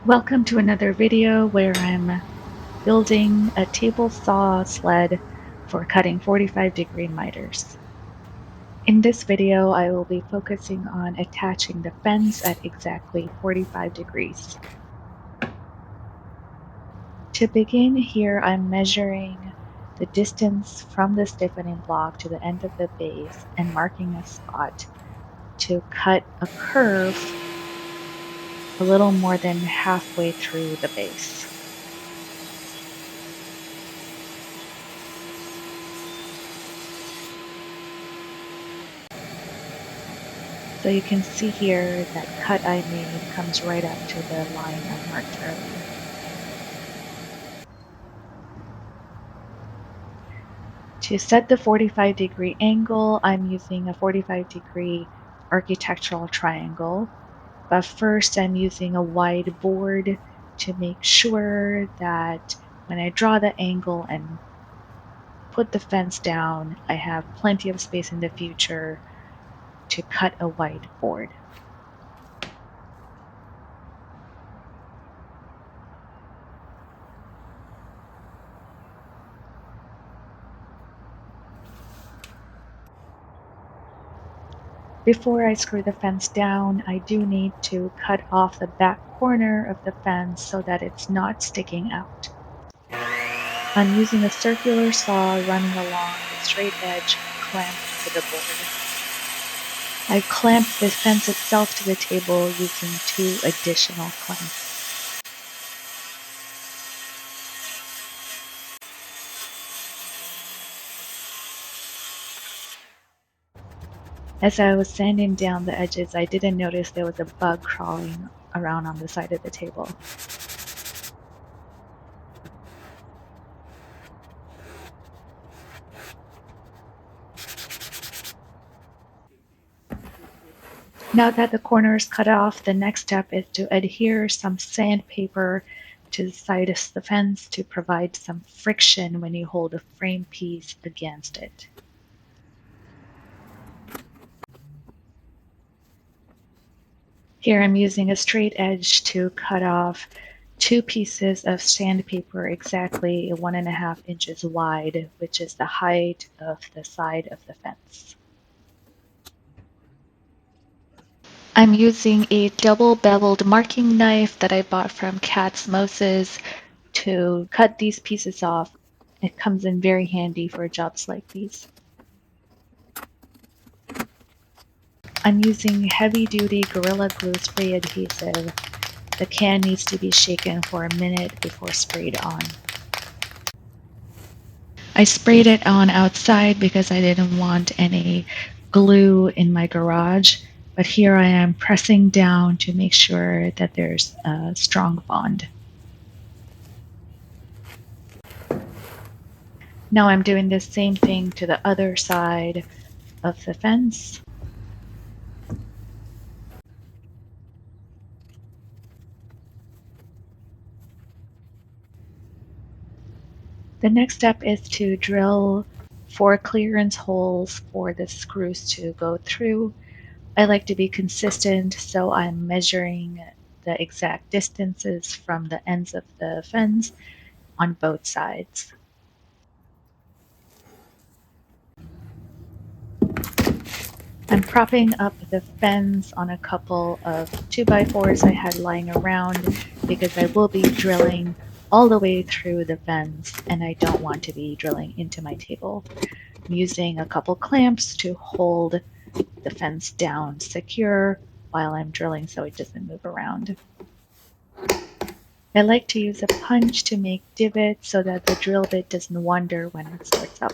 Welcome to another video where I'm building a table saw sled for cutting 45-degree miters. In this video, I will be focusing on attaching the fence at exactly 45 degrees. To begin here, I'm measuring the distance from the stiffening block to the end of the base and marking a spot to cut a curve a little more than halfway through the base. So you can see here that cut I made comes right up to the line I marked earlier. To set the 45-degree angle, I'm using a 45-degree architectural triangle. But first I'm using a wide board to make sure that when I draw the angle and put the fence down, I have plenty of space in the future to cut a wide board. Before I screw the fence down, I do need to cut off the back corner of the fence so that it's not sticking out. I'm using a circular saw running along the straight edge clamped to the board. I clamped the fence itself to the table using 2 additional clamps. As I was sanding down the edges, I didn't notice there was a bug crawling around on the side of the table. Now that the corner is cut off, the next step is to adhere some sandpaper to the side of the fence to provide some friction when you hold a frame piece against it. Here I'm using a straight edge to cut off 2 pieces of sandpaper exactly 1.5 inches wide, which is the height of the side of the fence. I'm using a double-beveled marking knife that I bought from Katz Moses to cut these pieces off. It comes in very handy for jobs like these. I'm using heavy-duty Gorilla Glue spray adhesive. The can needs to be shaken for a minute before sprayed on. I sprayed it on outside because I didn't want any glue in my garage, but here I am pressing down to make sure that there's a strong bond. Now I'm doing the same thing to the other side of the fence. The next step is to drill 4 clearance holes for the screws to go through. I like to be consistent, so I'm measuring the exact distances from the ends of the fence on both sides. I'm propping up the fence on a couple of 2x4s I had lying around because I will be drilling all the way through the fence and I don't want to be drilling into my table. I'm using a couple clamps to hold the fence down secure while I'm drilling so it doesn't move around. I like to use a punch to make divots so that the drill bit doesn't wander when it starts up.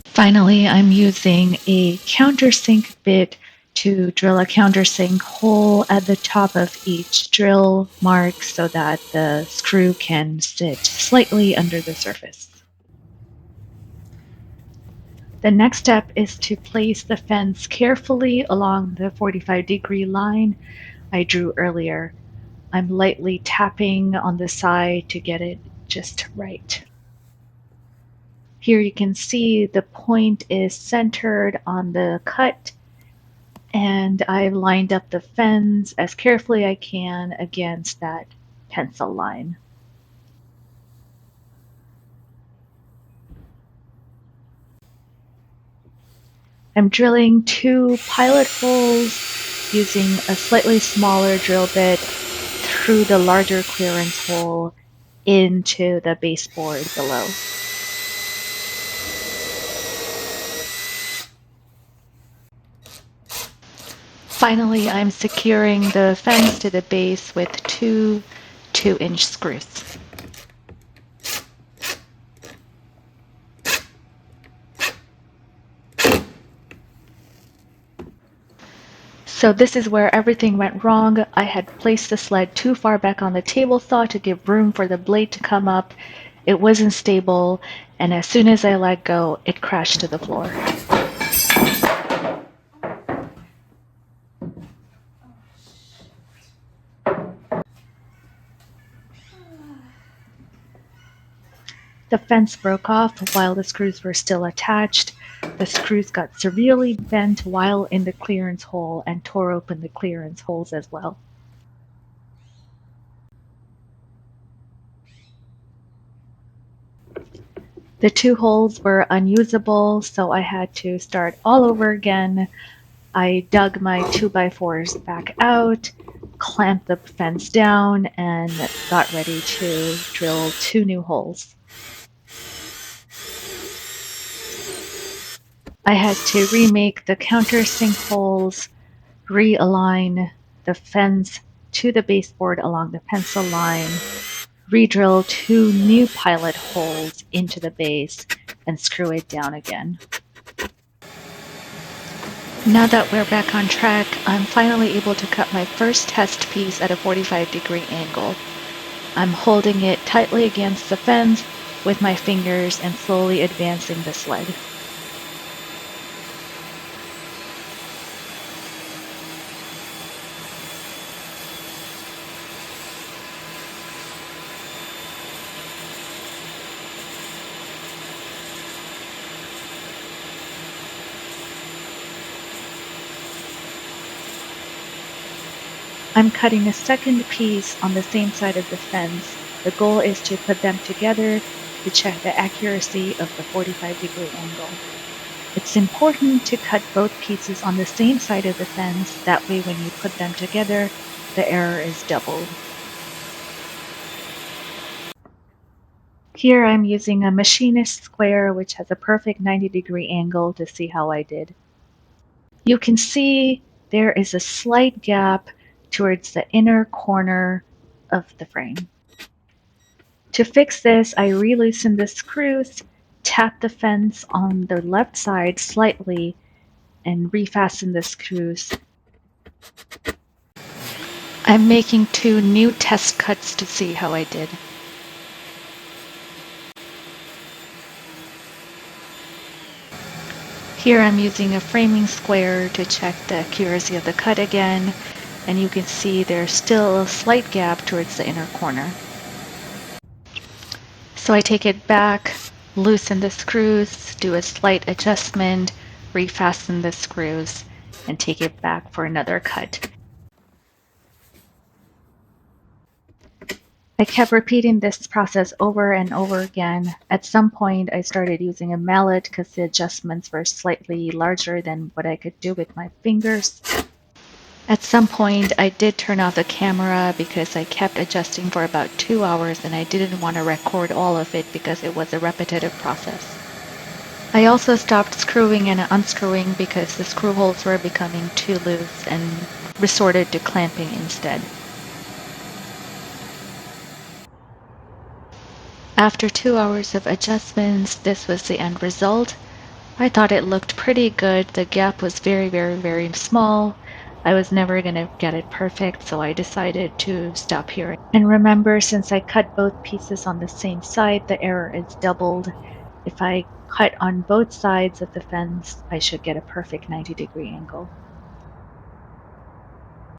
Finally, I'm using a countersink bit to drill a countersink hole at the top of each drill mark so that the screw can sit slightly under the surface. The next step is to place the fence carefully along the 45-degree line I drew earlier. I'm lightly tapping on the side to get it just right. Here you can see the point is centered on the cut, and I've lined up the fence as carefully I can against that pencil line. I'm drilling 2 pilot holes using a slightly smaller drill bit through the larger clearance hole into the baseboard below. Finally, I'm securing the fence to the base with 2 2-inch screws. So this is where everything went wrong. I had placed the sled too far back on the table saw to give room for the blade to come up. It wasn't stable, and as soon as I let go, it crashed to the floor. The fence broke off while the screws were still attached. The screws got severely bent while in the clearance hole and tore open the clearance holes as well. The 2 holes were unusable, so I had to start all over again. I dug my 2x4s back out, clamped the fence down, and got ready to drill 2 new holes. I had to remake the countersink holes, realign the fence to the baseboard along the pencil line, re-drill 2 new pilot holes into the base, and screw it down again. Now that we're back on track, I'm finally able to cut my first test piece at a 45-degree angle. I'm holding it tightly against the fence with my fingers and slowly advancing the sled. I'm cutting a second piece on the same side of the fence. The goal is to put them together to check the accuracy of the 45-degree angle. It's important to cut both pieces on the same side of the fence, that way when you put them together, the error is doubled. Here I'm using a machinist square which has a perfect 90-degree angle to see how I did. You can see there is a slight gap towards the inner corner of the frame. To fix this, I reloosen the screws, tap the fence on the left side slightly, and refasten the screws. I'm making 2 new test cuts to see how I did. Here I'm using a framing square to check the accuracy of the cut again, and you can see there's still a slight gap towards the inner corner. So I take it back, loosen the screws, do a slight adjustment, refasten the screws, and take it back for another cut. I kept repeating this process over and over again. At some point, I started using a mallet because the adjustments were slightly larger than what I could do with my fingers. At some point, I did turn off the camera because I kept adjusting for about 2 hours and I didn't want to record all of it because it was a repetitive process. I also stopped screwing and unscrewing because the screw holes were becoming too loose and resorted to clamping instead. After 2 hours of adjustments, this was the end result. I thought it looked pretty good. The gap was very small. I was never going to get it perfect, so I decided to stop here. And remember, since I cut both pieces on the same side, the error is doubled. If I cut on both sides of the fence, I should get a perfect 90-degree angle.